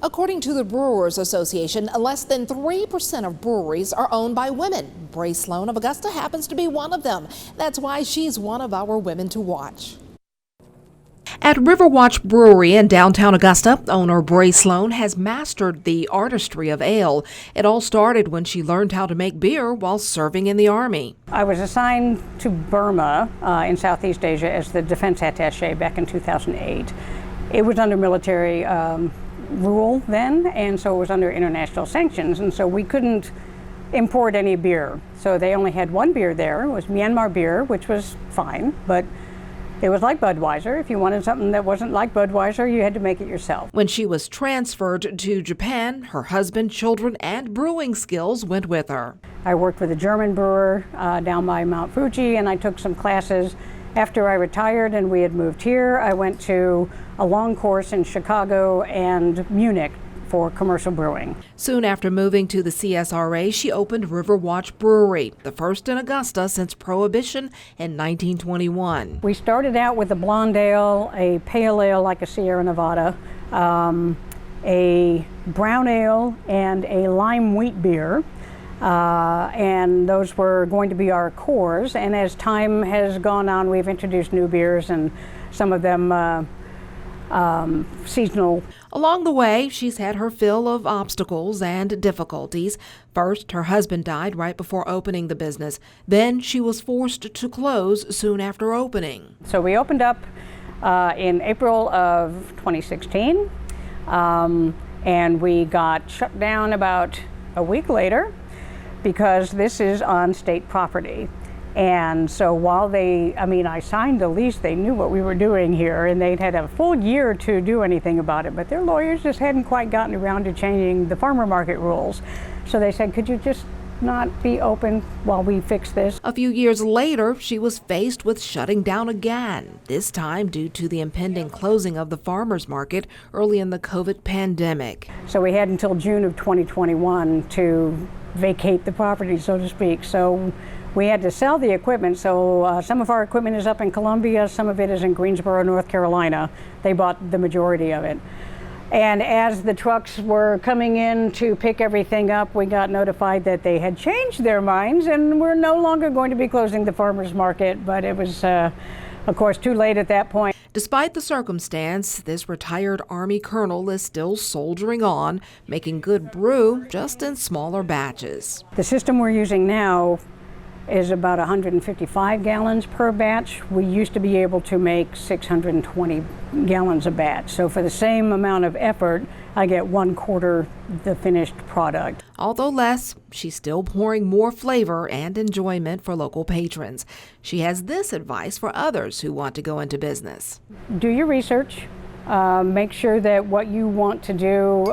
According to the Brewers Association, less than 3% of breweries are owned by women. Brey Sloan of Augusta happens to be one of them. That's why she's one of our women to watch. At Riverwatch Brewery in downtown Augusta, owner Brey Sloan has mastered the artistry of ale. It all started when she learned how to make beer while serving in the Army. I was assigned to Burma in Southeast Asia as the defense attaché back in 2008. It was under military rule then, and so it was under international sanctions, and so we couldn't import any beer. So they only had one beer there. It was Myanmar beer, which was fine, but it was like Budweiser. If you wanted something that wasn't like Budweiser, you had to make it yourself. When she was transferred to Japan, her husband, children, and brewing skills went with her. I worked with a German brewer down by Mount Fuji, and I took some classes. After I retired and we had moved here, I went to a long course in Chicago and Munich for commercial brewing. Soon after moving to the CSRA, she opened Riverwatch Brewery, the first in Augusta since Prohibition in 1921. We started out with a blonde ale, a pale ale like a Sierra Nevada, a brown ale, and a lime wheat beer. And those were going to be our cores. And as time has gone on, we've introduced new beers, and some of them seasonal. Along the way, she's had her fill of obstacles and difficulties. First, her husband died right before opening the business. Then she was forced to close soon after opening. So we opened up in April of 2016, and we got shut down about a week later because this is on state property. And so while I signed the lease, they knew what we were doing here, and they'd had a full year to do anything about it, but their lawyers just hadn't quite gotten around to changing the farmer market rules. So they said, could you just not be open while we fix this? A few years later, she was faced with shutting down again, this time due to the impending closing of the farmers market early in the COVID pandemic. So we had until June of 2021 to vacate the property, so to speak. So we had to sell the equipment. So some of our equipment is up in Columbia, some of it is in Greensboro, North Carolina. They bought the majority of it. And as the trucks were coming in to pick everything up, we got notified that they had changed their minds and we're no longer going to be closing the farmers market. But it was, of course, too late at that point. Despite the circumstance, this retired Army colonel is still soldiering on, making good brew just in smaller batches. The system we're using now is about 155 gallons per batch. We used to be able to make 620 gallons a batch. So for the same amount of effort, I get 1/4 the finished product. Although less, she's still pouring more flavor and enjoyment for local patrons. She has this advice for others who want to go into business. Do your research. Make sure that what you want to do,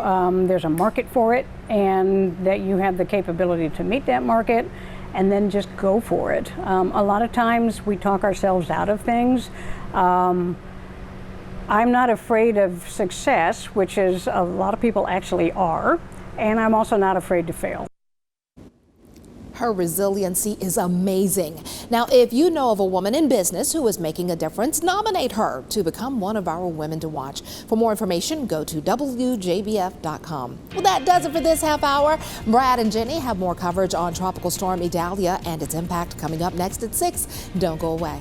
there's a market for it, and that you have the capability to meet that market, and then just go for it. A lot of times we talk ourselves out of things. I'm not afraid of success, which is a lot of people actually are, and I'm also not afraid to fail. Her resiliency is amazing. Now, if you know of a woman in business who is making a difference, nominate her to become one of our women to watch. For more information, go to WJBF.com. Well, that does it for this half hour. Brad and Jenny have more coverage on Tropical Storm Idalia and its impact coming up next at 6. Don't go away.